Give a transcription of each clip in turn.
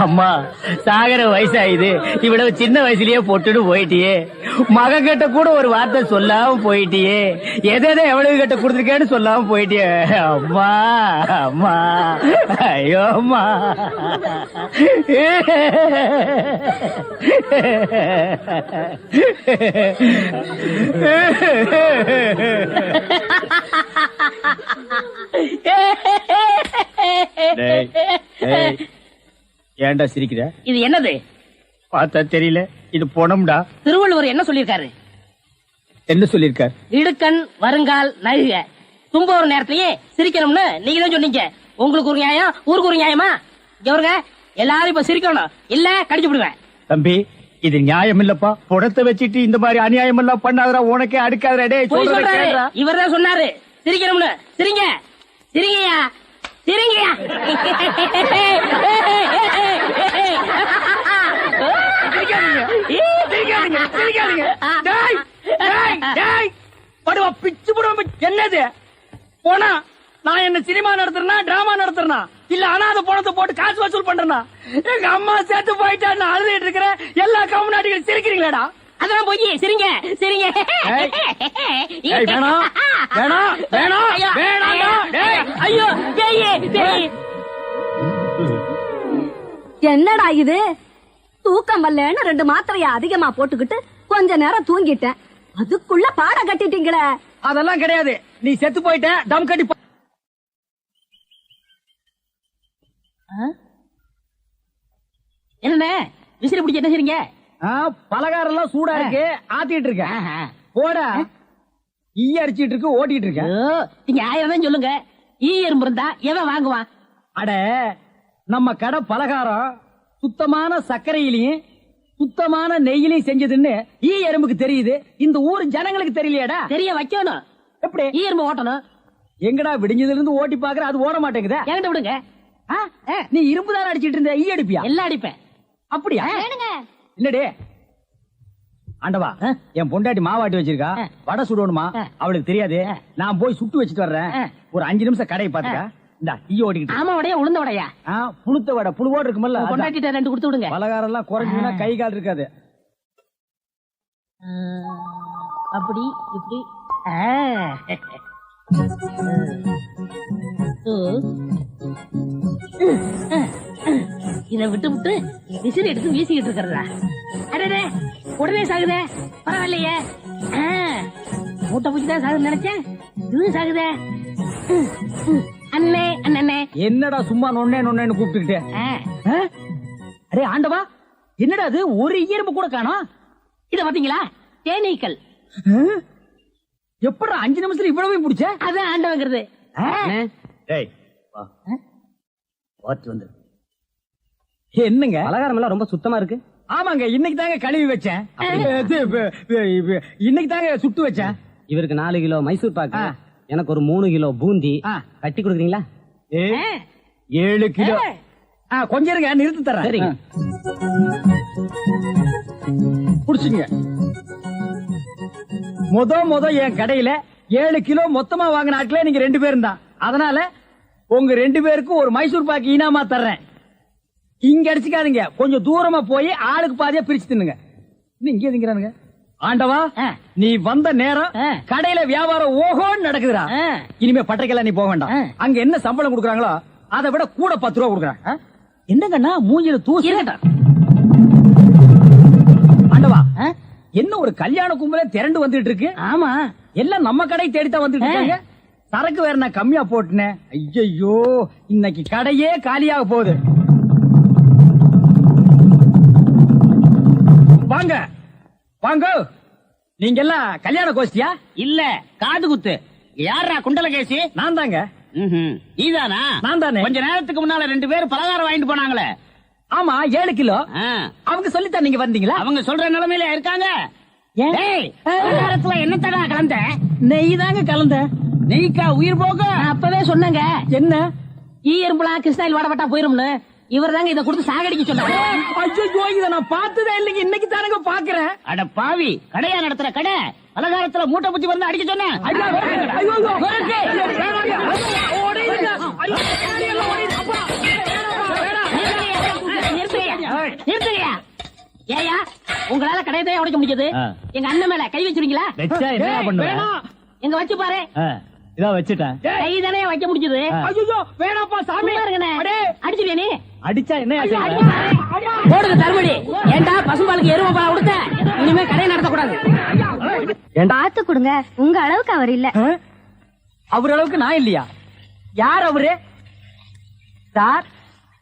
அம்மா சாகர வயசாயுது, இவ்வளவு சின்ன வயசுலயே பொட்டுட்டு போயிட்டியே. மகன் கிட்ட கூட ஒரு வார்த்தை சொல்லாம போயிட்டியே. எதை எவ்வளவு கிட்ட கொடுத்துருக்கேன்னு சொல்லாம போயிட்டியே. அம்மா அம்மா, ஐயோ அம்மா. ஏன்டா சிரிக்கிற? இது என்னது? பார்த்தா தெரியல. இது பொணம்டா. திருவள்ளுவர் என்ன சொல்லிருக்காரு? என்ன சொல்லிருக்காரு? இடுக்கண் வருங்கால் நகுக. தும்ப ஒரு நேரத்திலேயே சிரிக்கணும்னு நீங்க தான் சொன்னீங்க. உங்களுக்கு ஒரு நியாயம், ஊருக்கு ஒரு நியாயமா? இவருங்க எல்லாரும் இப்ப சிரிக்கணும், இல்ல கடிச்சு விடுவேன். தம்பி, இது நியாயம் இல்லப்பா. புடத்தை வச்சிட்டு இந்த மாதிரி அநியாயம் எல்லாம் பண்ணாதரா. உனக்கே அடுக்காதரா. இவர் தான் சொன்னாரு சிரிக்கணும்னு. சிரிங்க சிரிங்கயா சிரிங்கயா. என்னது போனா? நான் என்ன சினிமா நடத்துறேனா டிராமா நடத்துறேனா இல்ல அனாதை பணத்தை போட்டு காசு வசூல் பண்றேனா? எங்க அம்மா சேர்த்து போயிட்டா நான் அழுதுட்டு இருக்கிறேன். எல்லா கம்நாட்டிகள் சிரிக்கிறீங்களாடா? அதெல்லாம் போய் சிரிங்க சிரிங்க. வேணாம் வேணாம் வேணாம் வேணாம். ஐயோ என்னடா இது? தூக்கம் வரலன்னு 2 மாத்திரைய அதிகமா போட்டுக்கிட்டு கொஞ்ச நேரம் தூங்கிட்டேன். அதுக்குள்ள பாட கட்டிட்டீங்களே. அதெல்லாம் கிடையாது. நீ செத்து போயிட்ட. தம் கட்டி என்ன விசிறி பிடிச்சி என்ன செய்றீங்க? பலகாரம் எல்லாம் சூடா இருக்கு, ஆத்திட்டு இருக்கேன். போடா. ஈ அடிச்சிட்டு இருக்கு, ஓட்டிட்டு இருக்கேன். நீங்க 1000 தான் சொல்லுங்க. ஈ எறும்பு இருந்தா எவன் வாங்குவான்? அட, நம்ம கடை பலகாரம் சுத்தமான சர்க்கரையிலையும் சுத்தமான நெய்யிலையும் செஞ்சதுன்னு ஈ எறும்புக்கு தெரியுது. இந்த ஊர் ஜனங்களுக்கு தெரியலையாடா? தெரிய வைக்கணும். எப்படி? ஈ எறும்பு ஓட்டணும். எங்கடா விடிஞ்சதுல இருந்து ஓட்டி பாக்குற, அது ஓட மாட்டேங்குதா? என்கிட்ட விடுங்க. நீ இரும்பு தானே அடிச்சிட்டு இருந்த, ஈ அடிப்பியா? எல்லாம் அடிப்பேன். அப்படியா? இல்லடே ஆண்டவா, என் பொண்டாட்டி மாவாட்டி வச்சிருக்கா. வடை சுடணுமா? அவளுக்கு தெரியாது. நான் போய் சுட்டு வச்சிட்டு வர்றேன். ஒரு 5 நிமிஷம் கடையை பாத்துக்க. இந்த ஈ ஓடிக்கிட்டு. ஆமா, வடையா உளுந்த வடையா? புளுத்த வடை, புழுவோடு இருக்குமல்ல. பொண்டாட்டிட்ட 2 கொடுத்து விடுங்க. பலகாரம் எல்லாம் குறைஞ்சுன்னா கை கால் இருக்காது. அப்படி இப்படி. இதை விட்டு விட்டு விசிறி எடுத்து வீசிக்கிட்டு இருக்கிறதா? அடடே, உடனே சாகுதே. பரவாயில்லையே. மூட்டை பூச்சிதான் சாகுது நினைச்சேன். இது சாகுதே. அண்ணே அண்ணே. என்னடா சும்மா நொண்ணே நொண்ணேன்னு கூப்பிட்டுக்கிட்டு? அடே ஆண்டவா, என்னடா அது? ஒரு ஈரம்பு கூட காணோம். இத பாத்தீங்களா? தேனீக்கள். எப்படா 5 நிமிஷத்துல இவ்வளவு பிடிச்ச? அதான் ஆண்டவங்கிறது. என்னங்க பலகாரம் எல்லாம் ரொம்ப சுத்தமா இருக்கு. ஆமாங்க, இன்னைக்கு தாங்க கழுவி வச்சேன். இன்னைக்கு தாங்க சுட்டு வச்சேன். இவருக்கு 4 கிலோ மைசூர் பாக்கு, எனக்கு ஒரு 3 கிலோ பூந்தி கட்டி கொடுக்குறீங்களா? 7 கிலோ. கொஞ்சம் இருங்க, நிறுத்தி தரேன். சரிங்க. புடிச்சுங்க. முத என் கடையில 7 கிலோ மொத்தமா வாங்கின ஆட்களே நீங்க 2 பேரும் தான். அதனால உங்க 2 பேருக்கும் ஒரு மைசூர் பாக்கு இனாமா தர்றேன். இங்க அடிச்சுக்காதீங்க, கொஞ்சம் தூரமா போய் ஆளுக்கு பாதியா பிரிச்சு தின்னுங்க. இங்கே திங்கிறானுங்க. ஆண்டவா, நீ வந்த நேரம் கடையில வியாபாரம் ஓஹோன்னு நடக்குதுடா. இனிமே பட்டைக்கெல்லாம் நீ போக வேண்டாம். அங்க என்ன சம்பளம் கொடுக்குறாங்களோ அதை விட கூட 10 ரூபா கொடுக்குறாங்க. என்னங்கண்ணா மூஞ்சில தூசி? ஆண்டவா, என்ன ஒரு கல்யாண கும்பலே திரண்டு வந்துட்டு இருக்கு? ஆமா, எல்லாம் நம்ம கடை தேடித்தான் வந்துட்டு இருக்காங்க. சரக்கு வேற நான் கம்மியா போட்டுனேன். ஐயோ, இன்னைக்கு கடையே காலியாக போகுது. வாங்க வாங்க. நீங்க எல்லாம் கல்யாண கோஷ்டியா? இல்ல, காது குத்து. யாரா குண்டலகேசி? நான் தாங்க. நீதானா? நான் தானே. கொஞ்ச நேரத்துக்கு முன்னால 2 பேர் பலகாரம் வாங்கிட்டு போனாங்களே. ஆமா, 7 கிலோ. அவங்க சொல்லித்தான் நீங்க வந்தீங்களா? அவங்க சொல்ற நிலைமையில இருக்காங்க. பலகாரத்துல என்னத்தடா கலந்த? நெய் தாங்க கலந்த. நெய்க்கா உயிர் போக? அப்பவே சொன்னங்க. என்ன? ஈ எறும்புலாம் கிருஷ்ணாயில் வாடப்பட்டா போயிரும்னு. இவர் தாங்க இதை கொடுத்து சாகடிக்க சொன்னாங்க. ஐயோ, இதை நான் பார்த்ததே இல்லைங்க, இன்னைக்கு தானங்க பாக்குறேன். அட பாவி, கடையா நடத்துற கடை பலகாரத்துல மூட்டை பூச்சி வந்து அடிக்க சொன்னேன். உடைக்க முடியாது ஆ. எங்க அண்ணன் மேல கை வச்சிருக்கீங்களா வச்சா என்ன பண்ணுவேன்? எங்க வச்சு பாரு இதோ வச்சுட்டேன். கை தானே வைக்க முடிஞ்சது ஐயோ வேணாப்பா சாமி. அடிச்சுவியா நீ அடிச்சா என்ன போடுங்க தருமடி ஏண்டா பசும்பாலுக்கு எருமை பால் கொடுத்த இனிமே கடையை நடத்தக்கூடாது பார்த்து கொடுங்க உங்க அளவுக்கு அவர் இல்ல. அவர் அளவுக்கு நான் இல்லையா? யார் அவரு? சார்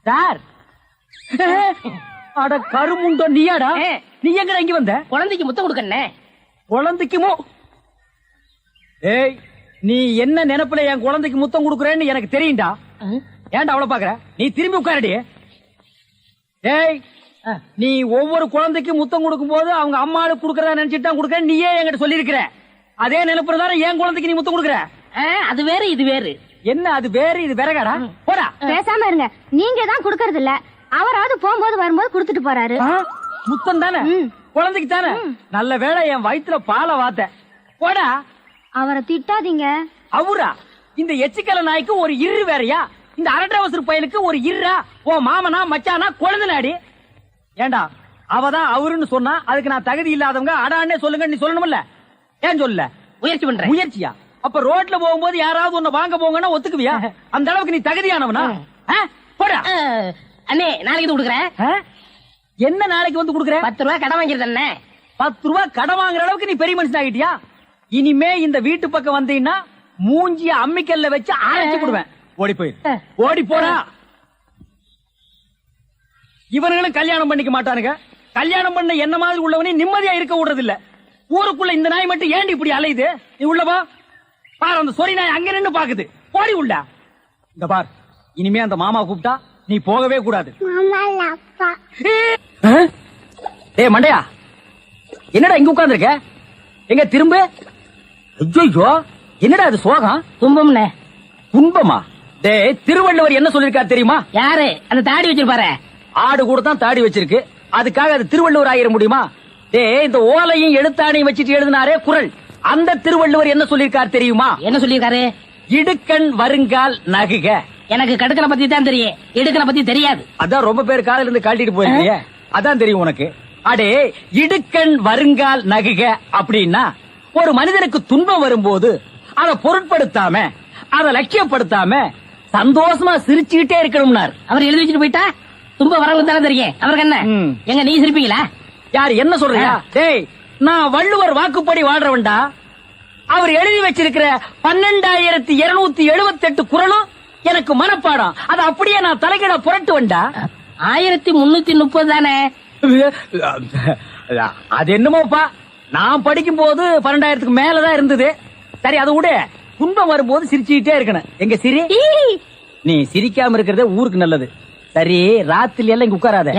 சார் அட கருமுண்டோ நீயாடா? நீ எங்கடா இங்க வந்த? குழந்தைக்கு முத்தம் கொடுக்கண்ணே குழந்தைக்குமோ? ஏய் நீ என்ன நினைப்புல என் குழந்தைக்கு முத்தம் கொடுக்குறேன்னு எனக்கு தெரியும்டா. ஏன்டா அவ்வளவு பாக்குற? நீ திரும்பி உட்காரடி. ஏய் நீ ஒவ்வொரு குழந்தைக்கு முத்தம் கொடுக்கும் போது அவங்க அம்மாளுக்கு கொடுக்கறதா நினைச்சிட்டு தான் கொடுக்கறேன் நீயே என்கிட்ட சொல்லி இருக்கிற. அதே நினைப்புல தானே என் குழந்தைக்கு நீ முத்தம் கொடுக்குற. அது வேறு இது வேறு. என்ன அது வேறு இது விறகாடா? போடா. பேசாம இருங்க. நீங்க தான் கொடுக்கறது இல்ல. அவராவது போகும்போது வரும்போது கொடுத்துட்டு போறாரு. முத்தம் தானே குழந்தைக்கு தானே? நல்ல வேளை என் வயித்துல பாலை வாத்த. போடா. அவரை திட்டாதீங்க. அவரா? இந்த எச்சிக்கல நாய்க்கு ஒரு இரு வேறையா? இந்த அரட்டவசர் பயலுக்கு ஒரு இருரா? ஓ மாமனா மச்சானா குழந்தைனாடி. ஏண்டா அவதான் அவருன்னு சொன்னா அதுக்கு நான் தகுதி இல்லாதவங்க அடான்னே சொல்லுங்க நீ சொல்லணும்ல? ஏன் சொல்ல? முயற்சி பண்றேன். முயற்சியா? அப்ப ரோட்ல போகும்போது யாராவது உன்னை வாங்க போங்கன்னா ஒத்துக்குவியா? அந்த அளவுக்கு நீ தகுதியானவனா? போடா. அண்ணே நாளைக்கு இது கொடுக்குறேன். என்ன நாளைக்கு வந்து கொடுக்குற? 10 ரூபாய் கடன் வாங்கிருந்த அண்ணே. 10 ரூபாய் கடன் வாங்குற அளவுக்கு நீ பெரிய மனுஷன் ஆகிட்டியா? இனிமே இந்த வீட்டு பக்கம் வந்தீங்கன்னா மூஞ்சிய அம்மிக்கல்ல வச்சு அரைச்சு கொடுவேன். ஓடி போய் ஓடி போறா. இவர்களும் கல்யாணம் பண்ணிக்க மாட்டானுங்க. கல்யாணம் பண்ண என்ன மாதிரி உள்ளவனே நிம்மதியா இருக்க விடுறது இல்ல. ஊருக்குள்ள இந்த நாய் மட்டும் ஏண்டி இப்படி அலையுது? நீ உள்ளவா பாரு. அந்த சொறி நாய் அங்க நின்னு பாக்குது. ஓடி உள்ள. இந்த பார் இனிமே அந்த மாமா கூப்பிட்டா நீ போகவே கூடாது. ஏய் மண்டையா என்னடா இங்க உட்கார்ந்து இருக்க? எங்க திரும்ப? ஐயோ என்னடா அது சோகம்? துன்பம்ண்ணே. துன்பமா? டேய் திருவள்ளுவர் என்ன சொல்லிருக்காரு தெரியுமா? யாரு அந்த தாடி வச்சிருப்பாரு? ஆடு கூட தான் தாடி வச்சிருக்கு. அதுக்காக அது திருவள்ளுவர் ஆயிர முடியுமா? டேய் இந்த ஓலையும் எழுத்தாணையும் வச்சிட்டு எழுதினாரே குறள், அந்த திருவள்ளுவர் என்ன சொல்லிருக்காரு தெரியுமா? என்ன சொல்லிருக்காரு? இடுக்கண் வருங்கால் நகுக. எனக்கு கடுக்கனை பத்தி தான் தெரியும், இடுக்கனை பத்தி தெரியாது. அதான் ரொம்ப பேர் காலையில இருந்து காட்டிட்டு போயிருக்கீங்க. அதான் தெரியும் உனக்கு. அடே இடுக்கண் வருங்கால் நகுக அப்படின்னா ஒரு மனிதனுக்கு துன்பம் வரும்போது அதை பொருட்படுத்தாம அதை லட்சியப்படுத்தாம சந்தோஷமா சிரிச்சுக்கிட்டே இருக்கணும்னார். அவர் எழுதி வச்சுட்டு போயிட்டா துன்பம் வரவங்களுக்கு தானே தெரியும். அவருக்கு என்ன எங்க நீ சிரிப்பீங்களா? யார் என்ன சொல்றியா? டேய் நான் வள்ளுவர் வாக்குப்படி வாழ்றவன்டா. அவர் எழுதி வச்சிருக்கிற 12,278 குறளும் எனக்கு மனப்பாடம். அது அப்படியே நான் தலைகீழ புரட்டுவன்டா. 1330 தானே? அது என்னமோப்பா, நான் படிக்கும் போது 12,000க்கு மேலதான் இருந்தது. சரி அதை விட துன்பம் வரும்போது சிரிச்சுக்கிட்டே இருக்கணும். எங்க சிரி? நீ சிரிக்காம இருக்கிறதே ஊருக்கு நல்லது. சரி ராத்திரி எல்லாம் இங்க உட்காராத.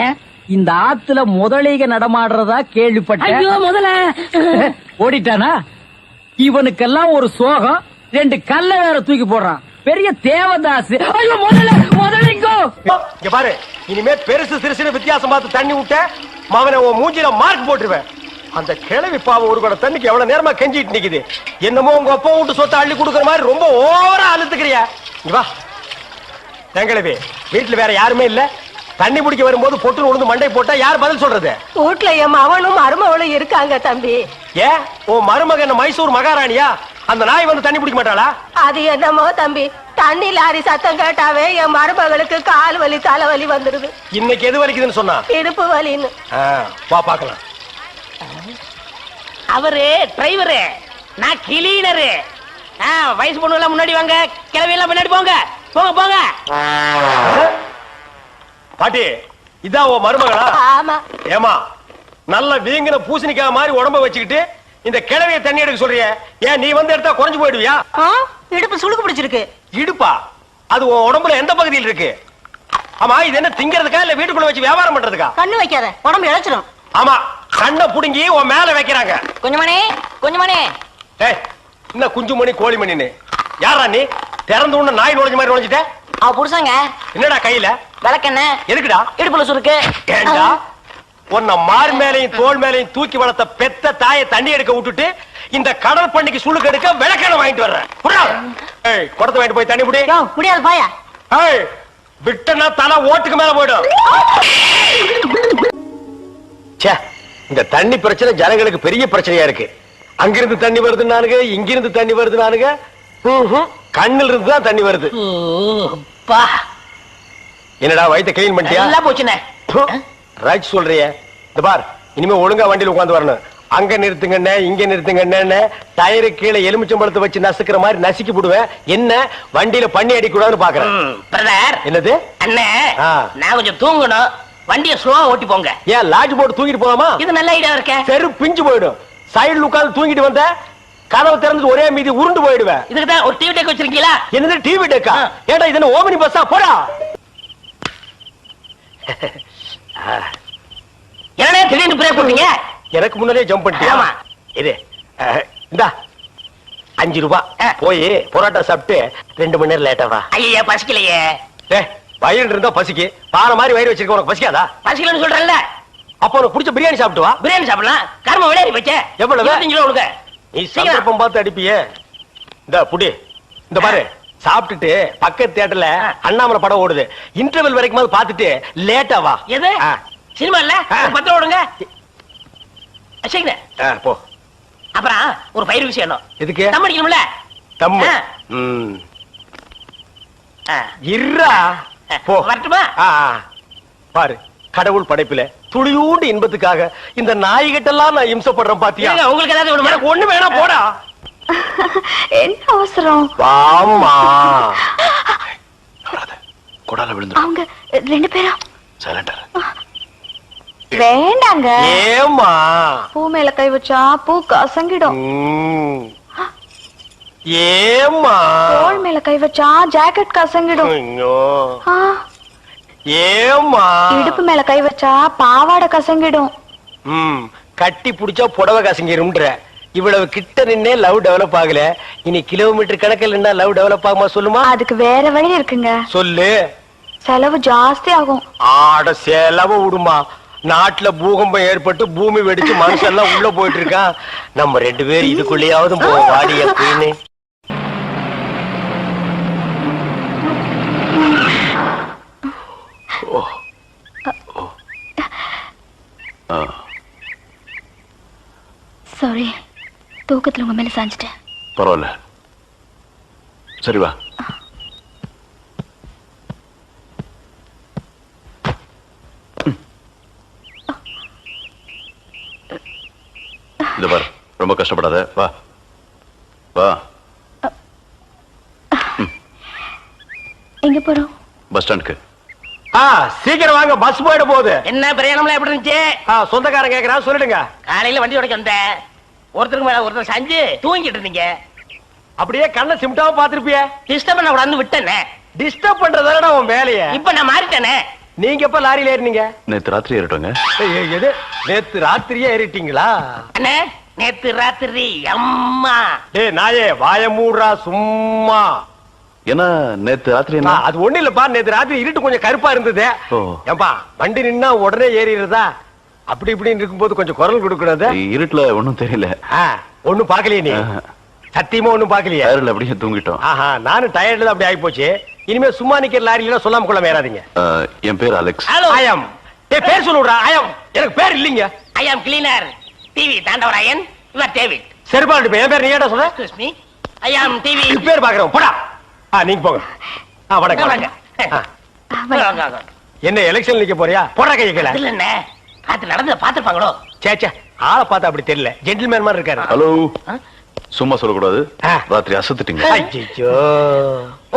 இந்த ஆத்துல முதலைக நடமாடுறதா கேள்விப்பட்டேன். முதல்ல ஓடிட்டானா? இவனுக்கெல்லாம் ஒரு சோகம். 2 கல்ல வேற தூக்கி போடுறான். பெரிய தேவதாஸ். ஐயோ முதலிங்கோ. இங்க பாரு, இனிமே பெருசு சிறுசுன்னு வித்தியாசம் பார்த்து தண்ணி விட்ட மவனை உன் மூஞ்சில மார்க் போட்டுருவேன். அந்த கிழவி பாவம் ஒரு கூட தண்ணிக்கு எவ்வளவு நேரமா கெஞ்சிட்டு நிக்குது. என்னமோ உங்க அப்பா விட்டு சொத்தை அள்ளி கொடுக்குற மாதிரி ரொம்ப ஓவரா அழுத்துக்கிறியா? இங்க வா. கிழவி வீட்டுல வேற யாருமே இல்ல. தண்ணி பிடிக்க வரும்போது பொட்டு உழுந்து மண்டை போட்டா யார் பதில் சொல்றது? வீட்டுல என் மவனும் மருமவளும் இருக்காங்க தம்பி. ஏன் உன் மருமகன் மைசூர் மகாராணியா? அந்த நாய் வந்து தண்ணி பிடிக்க மாட்டாளா? அது என்னமோ தம்பி, தண்ணி லாரி சத்தம் கேட்டாவே என் மருமகளுக்கு கால் வலி தலைவலி வந்துருது. இன்னைக்கு எது வலிக்குதுன்னு சொன்னா? இடுப்பு வலின்னு. வா பாக்கலாம். அவரு டிரைவரு, நான் கிளீனரு. வயசு பொண்ணு எல்லாம் முன்னாடி வாங்க, கிளவி எல்லாம் முன்னாடி போங்க. போங்க போங்க. பாட்டி இதான் உன் மருமகளா? ஆமா. ஏமா நல்ல வீங்கின பூசணிக்காய் மாதிரி உடம்ப வச்சுக்கிட்டு இந்த கிழவிய தண்ணி எடுக்க சொல்றிய? ஏன் நீ வந்து எடுத்தா குறைஞ்சு போயிடுவியா? இடுப்பு சுளுக்கு பிடிச்சிருக்கு. இடுப்பா? அது உன் உடம்புல எந்த பகுதியில் இருக்கு? ஆமா இது என்ன திங்கிறதுக்கா இல்ல வீட்டுக்குள்ள வச்சு வியாபாரம் பண்றதுக்கா? கண்ணு வைக்காத, உடம்பு இழைச்சிடும். ஆமா கண்ணை புடுங்கி உன் மேல வைக்கிறாங்க. கொஞ்சமணி கொஞ்சமணி. ஏய் என்ன குஞ்சுமணி கோழிமணின்னு யாரா நீ? திறந்து உள்ள நாய் நுழைஞ்ச மாதிரி நுழைஞ்சிட்ட. அவ புருஷங்க. என்னடா கையில? விளக்கெண்ண. எதுக்குடா? இடுப்புல சுருக்கு. ஏண்டா உன்னை மார் மேலையும் தோல் மேலையும் தூக்கி வளர்த்த பெத்த தாயை தண்ணி எடுக்க விட்டுட்டு இந்த கடல் பண்ணிக்கு சுளுக்கு எடுக்க விளக்கெண்ண வாங்கிட்டு வர்றேன். குடத்தை வாங்கிட்டு போய் தண்ணி புடி. முடியாது பாயா. விட்டனா தலை ஓட்டுக்கு மேல போயிடும். இந்த தண்ணி பிரச்சனை ஜனங்களுக்கு பெரிய பிரச்சனையா இருக்கு. அங்கிருந்து தண்ணி வருதுன்னானுங்க, இங்கிருந்து தண்ணி வருதுன்னானுங்க. கண்ணில் இருந்து தான் தண்ணி வருது. என்னடா வயித்தை கிளீன் பண்ணிட்டியா? எல்லாம் போச்சுனே. ரைட் சொல்றியே. இந்த பார், இனிமே ஒழுங்கா வண்டியில உட்கார்ந்து வரணும். அங்க நிறுத்துங்கண்ணே, இங்க நிறுத்துங்கண்ணே, டயரு கீழே எலுமிச்சம்பழத்தை வச்சு நசுக்கிற மாதிரி நசுக்கி போடுவேன். என்ன வண்டியில பண்ணி அடிக்கூடாதுன்னு பாக்குறேன். பிரதர், என்னது அண்ணே, நான் கொஞ்சம் தூங்கணும். வண்டியை ஸ்லோவா ஓட்டி போங்க. ஏன் லாட்ஜ் போட்டு தூங்கிட்டு போலாமா? இது நல்ல ஐடியா இருக்கே. செரு பிஞ்சு போயிடும். சைடுல உட்கார்ந்து தூங்கிட்டு வந்த கதவை திறந்து ஒரே மீதி உருண்டு போயிடுவேன். இதுக்கு தான் ஒரு டிவி டெக் வச்சிருக்கீங்களா? என்னது டிவி டெக்கா? ஏடா இது என்ன ஓமினி பஸ்ஸா? போடா. என்னடா திடீர்னு பிரேக் போட்டீங்க? எனக்கு முன்னாலே ஜம்ப் பண்ணிட்டியா? ஆமா. இது இந்தா 5 ரூபாய். போய் பரோட்டா சாப்பிட்டு 2 மணி நேரம் லேட்டா வா. ஐயா பசிக்கலையே. வயிறு இருந்தா பசிக்கு. பாறை மாதிரி வயிறு வச்சிருக்க உனக்கு பசிக்காதா? பசிக்கலன்னு சொல்றேன்ல. அப்ப உனக்கு பிடிச்ச பிரியாணி சாப்பிட்டு வா. பிரியாணி சாப்பிடலாம். கர்ம விளையாடி போச்சே. எவ்வளவு? 25 கிலோ கொடுங்க. நீ சந்தர்ப்பம் பார்த்து அடிப்பியே. இந்த புடி, இந்த பாரு, சாப்பிட்டுட்டு பக்கத்து தியேட்டர்ல அண்ணாமலை படம் ஓடுது. இன்டர்வல் வரைக்கும் பாத்துட்டு லேட்டா வா. எது சினிமா இல்ல? 10 ரூபா கொடுங்க. போ. அப்புறம் ஒரு பயிர் விஷயம். எதுக்கு? தம் அடிக்கணும்ல. தம்மு இருடா. போ. வரட்டுமா? பாரு, கடவுள் படைப்பில துளியூண்டு இன்பத்துக்காக இந்த நாய்கிட்டெல்லாம் நான் இம்சப்படுறேன் பாத்தியா? உங்களுக்கு ஏதாவது எனக்கு ஒண்ணு வேணாம், போடா. என்ன அவசரம்? வாமா. கொடால விழுந்து. அவங்க 2 பேரும் சைலண்டர். வேண்டாங்க. ஏமா? பூ மேல கை வச்சா பூ கசங்கிடும். ஏமா? தோள் மேல கை வச்சா ஜாக்கெட் கசங்கிடும். ஏமா? இடுப்பு மேல கை வச்சா பாவாடை கசங்கிடும். கட்டி புடிச்சா புடவை கசங்கிரும்ன்ற. இவ்வளவு கிட்ட நின்னே லவ் டெவலப் ஆகல. இனி கிலோமீட்டர் கணக்கில் நின்னா லவ் டெவலப் ஆகுமா சொல்லுமா? அதுக்கு வேற வழி இருக்குங்க. சொல்லு. செலவு ஜாஸ்தி ஆகும். ஆட செலவு விடுமா. நாட்டுல பூகம்பம் ஏற்பட்டு பூமி வெடிச்சு மனுஷன் எல்லாம் உள்ள போயிட்டு இருக்கான். நம்ம 2 பேரும் இதுக்குள்ளேயாவது வாடி அப்படின்னு. சாரி, தூக்கத்துல உங்க மேல சாஞ்சிட்டேன். பரவாயில்ல, சரி வா. இந்த பாரு, ரொம்ப கஷ்டப்படாத. வா வா. எங்க போறோம்? பஸ் ஸ்டாண்டுக்கு. சீக்கிரம் வாங்க, பஸ் போயிட போகுது. என்ன பிரயாணம்லாம் எப்படி இருந்துச்சு? சொந்தக்காரன் கேக்குறான், சொல்லிடுங்க. காலையில வண்டி உடைக்க வந்தேன். ஒருத்தருக்கு மேல ஒருத்தர் சாஞ்சு தூங்கிட்டு இருந்தீங்க. அப்படியே கண்ணை சிமிட்டாம பாத்துருப்பிய. டிஸ்டர்ப் பண்ண கூடாதுன்னு விட்டேனே. டிஸ்டர்ப் பண்றதானடா உன் வேலைய. இப்ப நான் மாறிட்டேனே. நீங்க எப்ப லாரியில ஏறினீங்க? நேத்து ராத்திரி ஏறிட்டோங்க. எது? நேத்து ராத்திரியே ஏறிட்டீங்களா? அண்ணே, நேத்து ராத்திரி அம்மா. டேய் நாயே, வாய மூடுறா சும்மா. ஏன்னா நேத்து ராத்திரி என்ன? அது ஒண்ணு இல்லப்பா, நேத்து ராத்திரி இருட்டு கொஞ்சம் கருப்பா இருந்தது. ஏம்பா, வண்டி நின்னா உடனே ஏறிடுறதா? அப்படி இப்படின்னு இருக்கும்போது கொஞ்சம் குரல் கொடுக்கறது. இருட்டுல ஒண்ணும் தெரியல. ஒண்ணும் பாக்கலையே நீ? சத்தியமா ஒண்ணும் பாக்கலையே? டயர்ல அப்படியே தூங்கிட்டோம். நானும் டயர்ட்ல தான் அப்படி ஆகி போச்சு. இனிமே சும்மா நிக்கிற லாரியில சொல்லாம கொள்ள மேறாதீங்க. என் பேர் அலெக்ஸ். ஐயம். பேர் சொல்லுடா. ஐயம். எனக்கு பேர் இல்லீங்க. I am cleaner. TV Thandavarayan. Your David. சரிபாடு. என் பேர் நீ ஏடா சொல்ற? Excuse me. I am TV. பேர் பாக்குறோம். போடா. நீங்க போங்க. வணக்கம். என்ன எலெக்ஷன் நிக்க போறியா? போடா கைய கீழ. இல்ல என்ன, ராத்திரி நடந்து பாத்துப்பாங்களோ? சேச்சே, ஆளை பார்த்தா அப்படி தெரியல. ஜென்டில்மேன் மாதிரி இருக்காரு. ஹலோ. சும்மா சொல்லக்கூடாது. ராத்திரி அசத்துட்டீங்க. ஐயோ.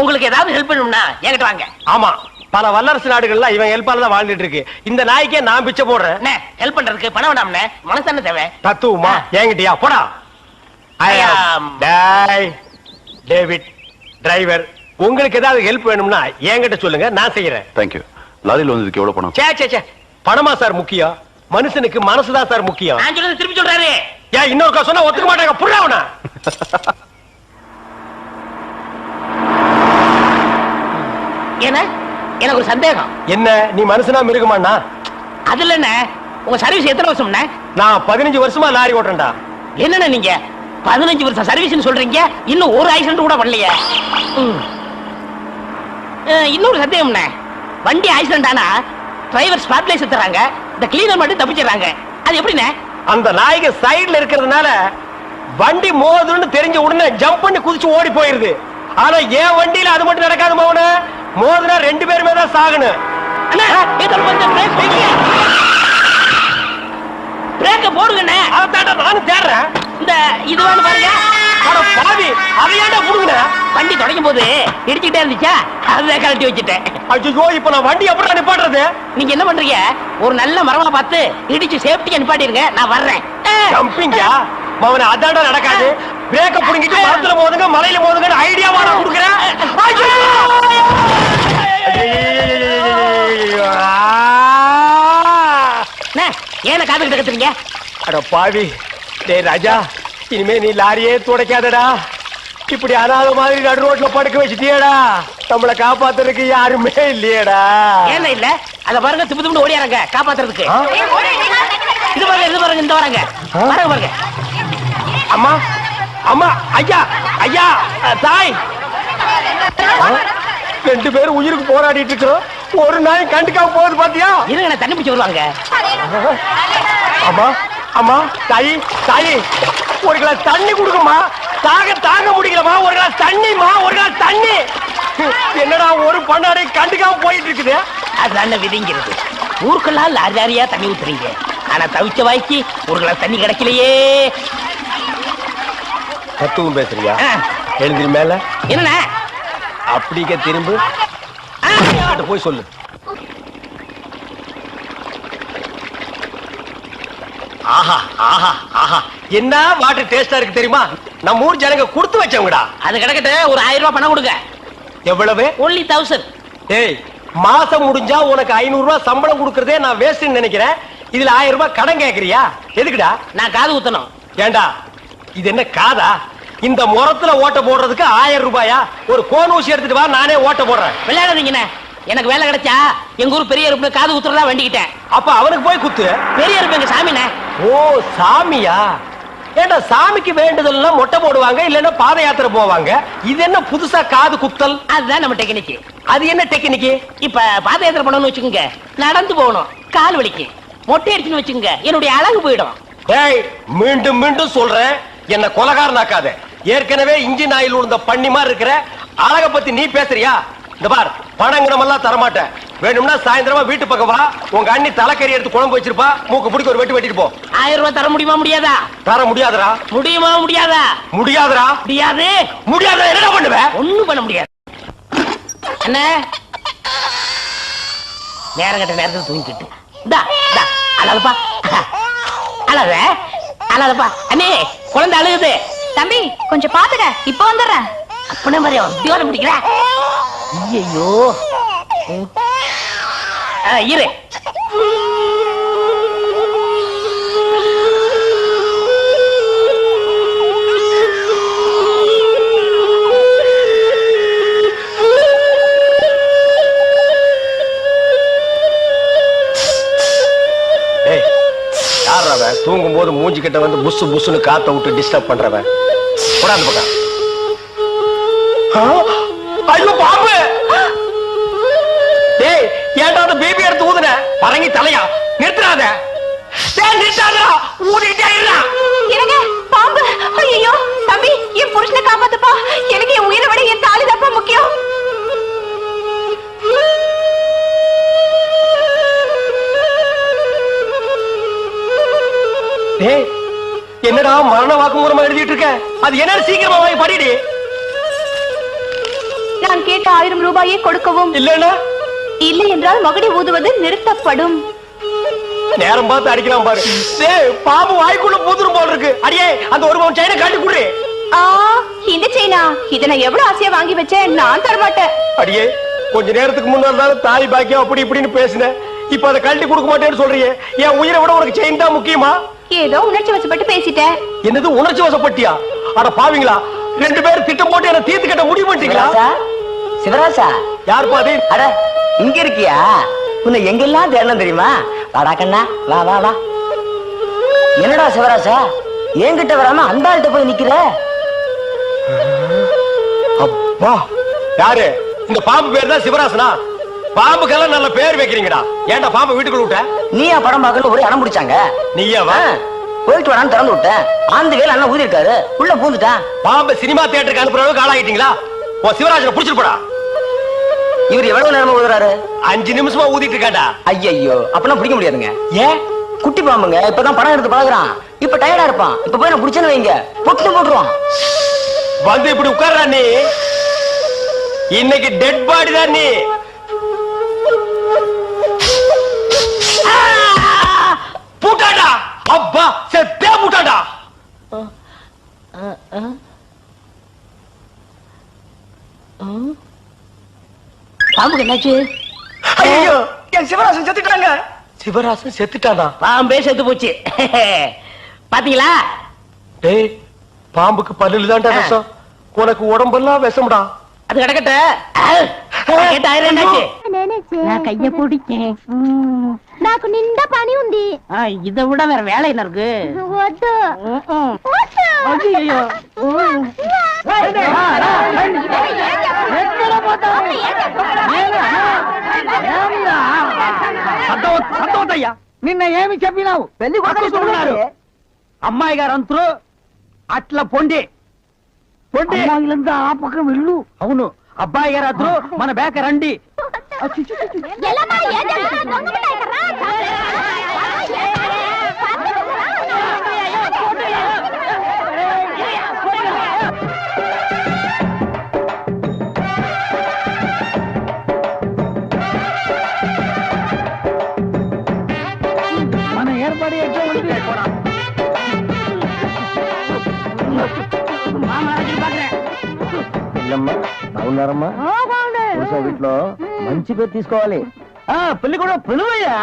உங்களுக்கு ஏதாவது ஹெல்ப் பண்ணணும்னா என்கிட்ட வாங்க. ஆமா, பல வல்லரசு நாடுகள்லாம் இவன் ஹெல்ப்பால தான் வாழ்ந்துட்டு இருக்கு. இந்த நாய்க்கே நான் பிச்சை போடுறேன். ஹெல்ப் பண்றதுக்கு பணம் வேண்டாம்னே, மனசான தேவை. தத்துவமா? என்கிட்டயா? போடா. David driver. உங்களுக்கு ஏதாவது ஹெல்ப் வேணும்னா என்கிட்ட சொல்லுங்க, நான் செய்யறேன். தேங்க்யூ. லாரியில் வந்ததுக்கு எவ்வளவு பணம்? சே பணமா சார் முக்கியம்? மனுஷனுக்கு மனசுதான் சார் முக்கியம். நான் சொல்றது திருப்பி சொல்றாரு. ஏன் இன்னொருக்கா சொன்னா ஒத்துக்க மாட்டாங்க. புரியவனா? என்ன? எனக்கு ஒரு சந்தேகம். என்ன, நீ மனுஷனா மிருகமாண்ணா? அதுல என்ன, உங்க சர்வீஸ் எத்தனை வருஷம்னா? நான் 15 வருஷமா லாரி ஓட்டுறேன்டா. என்னன்னா நீங்க 15 வருஷம் சர்வீஸ் சொல்றீங்க, இன்னும் ஒரு ஆக்சிடென்ட் கூட பண்ணலையே. இன்னொரு சந்தேகம்ண்ணே, வண்டி ஆக்சிடென்ட் ஆனா டிரைவர் ஸ்பாட்லைஸ் தராங்க, இந்த கிளீனர் மட்டும் தப்பிச்சிடறாங்க. அது அது எப்படிண்ணே? அந்த நாய்க்கு சைடுல இருக்கிறதுனால வண்டி மோதுன்னு தெரிஞ்ச உடனே ஜம்ப் பண்ணி குதிச்சு ஓடி போயிருது. ஆனா என் வண்டியில அது மட்டும் நடக்காது மோன. மோதுனா 2 பேருமே தான் சாகணும். பிரேக்க போடுங்கண்ணே. அதான் நானும் தேடுறேன். இந்த இது வேணும் பாருங்க. பாவி அதையாண்டா புடுங்க. வண்டி தொடங்கும் போது இடிச்சுட்டே இருந்துச்சா, அதுதான் கழட்டி வச்சுட்டேன். ஐயோ இப்ப நான் வண்டி எப்படி நிப்பாட்டுறது? நீங்க என்ன பண்றீங்க, ஒரு நல்ல மரமா பார்த்து இடிச்சு சேஃப்டியா நிப்பாட்டிருங்க, நான் வர்றேன். ஜம்பிங்கா மவன அதாண்டா நடக்காது. பிரேக்க புடுங்கிட்டு மரத்துல மோதுங்க மலையில மோதுங்க ஐடியாவா நான் கொடுக்குறேன். ஏன காதுகிட்ட கத்துறீங்க? அட பாவி, டேய் ராஜா, இனிமே நீ லாரியே துடைக்காதடா. இப்படி அனாத மாதிரி நடு ரோட்ல படுக்க வச்சுட்டியடா. நம்மளை காப்பாத்துறதுக்கு யாருமே இல்லையடா. ஏன் இல்ல? அத பாருங்க, திப்பு திப்பு ஓடியாரங்க காப்பாத்துறதுக்கு. இது பாருங்க, இது பாருங்க, இந்த வராங்க பாருங்க பாருங்க. அம்மா அம்மா, ஐயா ஐயா, தாய், 2 பேரும் உயிருக்கு போராடிட்டு இருக்கிறோம். ஒரு நாய் கண்டுக்காம போகுது பாத்தியா? இருங்க, நான் தண்ணி பிடிச்சு வருவாங்க. அம்மா அம்மா, தாயி தாயி, ஒரு கிளாஸ் தண்ணி கொடுக்கமா. தாங்க முடியலமா. ஒரு கிளாஸ் தண்ணிமா, ஒரு கிளாஸ் தண்ணி. என்னடா ஒரு பண்ணாடை கண்டுக்காம போயிட்டு இருக்குது. அதுதான் விதிங்கிறது. ஊருக்கெல்லாம் லாரி லாரியா தண்ணி ஊத்துறீங்க, ஆனா தவிச்ச வாய்க்கு ஒரு கிளாஸ் தண்ணி கிடைக்கலையே. தத்துவம் பேசுறியா? எழுந்திரி மேல. என்ன அப்படிக்க திரும்ப போய் சொல்லு. ஆஹா ஆஹா ஆஹா, என்ன வாட்டர் டேஸ்டா இருக்கு தெரியுமா? நம்ம ஊர் ஜனங்க கொடுத்து வச்சவங்கடா. அது கிடக்கட்டு, ஒரு 1000 ரூபாய் பணம் கொடுங்க. எவ்வளவு? only 1000. ஏய், மாசம் முடிஞ்சா உனக்கு 500 ரூபாய் சம்பளம் கொடுக்கறதே நான் வேஸ்ட்னு நினைக்கிறேன். இதுல 1000 ரூபாய் கடன் கேக்குறியா? எதுக்குடா? நான் காது ஊத்தணும். ஏண்டா இது என்ன காதா? இந்த முறத்துல ஓட்ட போடுறதுக்கு 1000 ரூபாயா? ஒரு கோன் ஊசி எடுத்துட்டு வா, நானே ஓட்ட போடுறேன். விளையாடுறீங்கண்ணே. எனக்கு வேலை கிடைச்சா எங்க ஊர் பெரிய இருப்பு காது ஊத்துறதா வேண்டிக்கிட்டேன். அப்ப அவனுக்கு போய் குத்து. பெரிய இருப்பு எங்க சாமிண்ணே. ஓ சாமியா? ஏண்டா சாமிக்கு வேண்டுதல்னா மொட்டை போடுவாங்க, இல்லன்னா பாத யாத்திரை போவாங்க. இது என்ன புதுசா காது குத்தல்? அதுதான் நம்ம டெக்னிக். அது என்ன டெக்னிக்? இப்ப பாத யாத்திரை பண்ணணும்னு வச்சுக்கோங்க, நடந்து போகணும், கால் வலிக்கு. மொட்டை அடிச்சுன்னு வச்சுக்கோங்க, என்னுடைய அழகு போயிடும். டேய், மீண்டும் மீண்டும் சொல்றேன், என்ன கொலகாரனாக்காத. ஏற்கனவே இன்ஜின் ஆயில் உள்ள பண்ணி மாதிரி இருக்கிற அழக பத்தி நீ பேசுறியா? இந்த பார், பணங்கணமெல்லாம் தரமாட்டேன். வேணும்னா சாயந்தரமா வீட்டு பக்கம் வா, உங்க அண்ணி தலைக்கறி எடுத்து குழம்பு வச்சிருப்பா, மூக்கு பிடிக்க ஒரு வெட்டி வெட்டிட்டு போ. 1000 ரூபாய் தர முடியுமா முடியாதா? தர முடியாதுடா. முடியுமா முடியாதா? முடியாதுடா. முடியாது. முடியாத என்ன பண்ணுவ? ஒண்ணும் பண்ண முடியாது. என்ன நேரம் கட்ட நேரத்தில் தூங்கிட்டு அழகப்பா, அழகப்பா. அண்ணே, குழந்தை அழுகுது. தம்பி கொஞ்சம் பாத்துக்க, இப்ப வந்துடுறேன். அப்பன மாதிரி தியோரம் பிடிக்கிற. ஐயோ இரு. தூங்கும் போது மூஞ்சி கிட்ட வந்து புசு புசுன்னு காத்த விட்டு டிஸ்டர்ப் பண்றவன். அந்த பக்கம். ஐயோ பாம்பு! டேய், ஏன்டா அந்த பேபி எடுத்து ஊதுன? பரங்கி தலையா? நிறுத்துறாத. டேய் நிறுத்தாதடா, ஊதிட்டே இருடா. எனக்கு பாம்பு. ஐயோ தம்பி, என் புருஷனை காப்பாத்துப்பா. எனக்கு என் உயிரை விட என் தாலி தப்பா முக்கியம். டேய், என்னடா மரண வாக்குமூலமா எழுதிட்டு இருக்க? அது என்ன சீக்கிரமா வாங்கி படிடி. நான் கேட்ட 1000 ரூபாயை கொடுக்கவும், இல்லன்னா இல்லை என்றால் மகுடி ஊதுவது நிறுத்தப்படும். நேரம் பார்த்து அடிக்கலாம் பாரு. டேய், பாம்பு வாய்க்குள்ள பூதுரும் போல இருக்கு. அடியே, அந்த ஒரு பவுன் செயினை காட்டி குடு. இந்த செயினா? இதை நான் எவ்வளவு ஆசையா வாங்கி வச்சேன், நான் தரமாட்டேன். அடியே, கொஞ்ச நேரத்துக்கு முன்னாடி தாய் பாக்கியம் அப்படி இப்படின்னு பேசினேன். இப்ப அதை கழட்டி கொடுக்க மாட்டேன்னு சொல்றியே. என் உயிரை விட உனக்கு செயின் தான் முக்கியமா? ஏதோ உணர்ச்சி வசப்பட்டு பேசிட்டேன். என்னது உணர்ச்சி வசப்பட்டியா? அட பாவீங்களா, 2 பேரும் திட்டம் போட்டு என்ன தீர்த்து கட்ட முடிவு பண்ணிட்டீங்களா? சிவராசா, யார் பாதி? அட இங்க இருக்கியா? உன்னை எங்கெல்லாம் தேடணும் தெரியுமா? வாடா கண்ணா, வா வா வா. என்னடா சிவராசா, என்கிட்ட வராம அந்த ஆள்கிட்ட போய் நிக்கிற? அப்பா, யாரு? இந்த பாம்பு பேர் தான் சிவராசனா? பாம்புக்கெல்லாம் நல்ல பேர் வைக்கிறீங்கடா. ஏன்டா பாம்பு வீட்டுக்குள்ள விட்ட? நீயா படம் பார்க்கல ஒரு இடம் பிடிச்சாங்க. நீயாவா? போயிட்டு வரான்னு திறந்து விட்டேன். ஆந்த வேலை அண்ணா ஊதி இருக்காரு, உள்ள பூந்துட்டான். பாம்பு சினிமா தியேட்டருக்கு அனுப்புற அளவுக்கு ஆளாயிட்டீங்களா? ஓ சிவராஜனை புடிச்சிட்டு போடா. இவர் எவ்வளவு நேரமா ஊதுறாரு? 5 நிமிஷமா ஊதிட்டு இருக்காடா. ஐயோ, அப்பெல்லாம் பிடிக்க முடியாதுங்க. ஏன்? குட்டி பாம்புங்க, இப்பதான் படம் எடுத்து பழகுறான். இப்ப டயர்டா இருப்பான். இப்ப போய் நான் பிடிச்சேன்னு வைங்க, பொட்டு போட்டுருவான். வந்து இப்படி உட்கார்றா நீ. இன்னைக்கு டெட் பாடி தான் நீ. பூட்டாடா, அப்பா செத்தே பூட்டாடா. பாம்புக்கு என்னாச்சு? ஐயோ, என் சிவராசன் செத்துட்டாங்க. சிவராசன் செத்துட்டானா? பாம்பே செத்து போச்சு. பாத்தீங்களா? டேய், பாம்புக்கு பல்லுல தான்டா விஷம். உனக்கு உடம்பெல்லாம் விஷம்டா. அது கிடக்கட்ட. நான் கைய பிடிச்சேன். నాకు నిండా పని ఉంది. இதை விட வேற வேலை என்ன இருக்கு? వద్దు. ஐயோ. సంతోషయ్యా నిన్న ఏమి చెప్పినావు? పెళ్లి కొడుకున్నారు అమ్మాయి గారు అంతరు అట్లా పొండి పొండి ఆ పక్కన వెళ్ళు. అవును, అబ్బాయి గారు అద్దరు మన బేక రండి. ఎల్లమ్మా ఏం చేస్తున్నావు? దొంగముండా ఇక్కడ రా. మన ఏర్పడి ఎట్లా ఉంది? బాగున్నారమ్మా? వీటిలో మంచి పేరు తీసుకోవాలి. పెళ్లి కూడా పిలువయ్యా.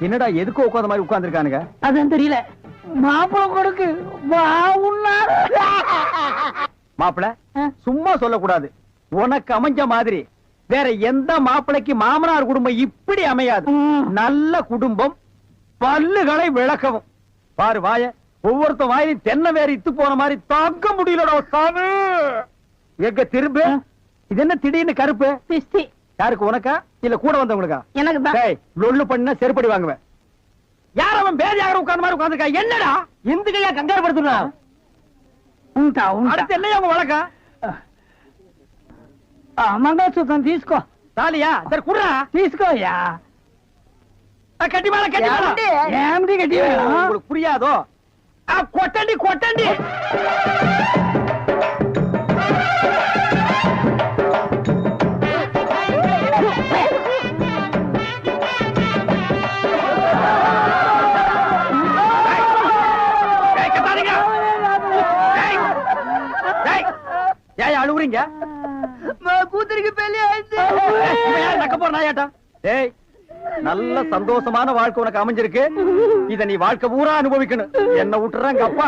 என்னடா எதுக்கு உட்காந்த மாதிரி உட்கார்ந்துருக்கானுங்க? அதுவும் தெரியல. மாப்பிள கொடுக்கு பாவுன்னாரு. மாப்பிள சும்மா சொல்லக்கூடாது. உனக்கு அமைஞ்ச மாதிரி வேற எந்த மாப்பிளைக்கு மாமனார் குடும்பம் இப்படி அமையாது. நல்ல குடும்பம், பல்லுகளை விளக்கவும். பாரு வாய, ஒவ்வொருத்த வாயிலும் தென்னை வேற இத்து போன மாதிரி தாக்க முடியலடா சாமி. எங்க திரும்ப இது என்ன திடீர்னு கருப்பு? பிஸ்தி. யாருக்கு, உனக்கா இல்ல கூட வந்தவங்களுக்கா? எனக்கு தான். லொல்லு பண்ண செருப்படி வாங்குவேன். யார் அவன் பேதியாக உட்கார்ந்த மாதிரி உட்கார்ந்துருக்கா? என்னடா இந்த கையா கங்காரு படுத்துனா? அடுத்து என்னையா உங்க வழக்கம்? మంగళసూత్రం తీసుకో. తాలియా సరే కుర్రా తీసుకోయా. కట్టి మేళ కట్టి ఏమిటి కట్టి உங்களுக்கு புரியாதோ? కొట్టండి కొట్టండి. ஏன் அழுகுறீங்க? கூத்துருக்கு பெரிய நக்க போற நாயாட்டா. ஏய், நல்ல சந்தோஷமான வாழ்க்கை உனக்கு அமைஞ்சிருக்கு. இத நீ வாழ்க்கை பூரா அனுபவிக்கணும். என்ன விட்டுறாங்க அப்பா.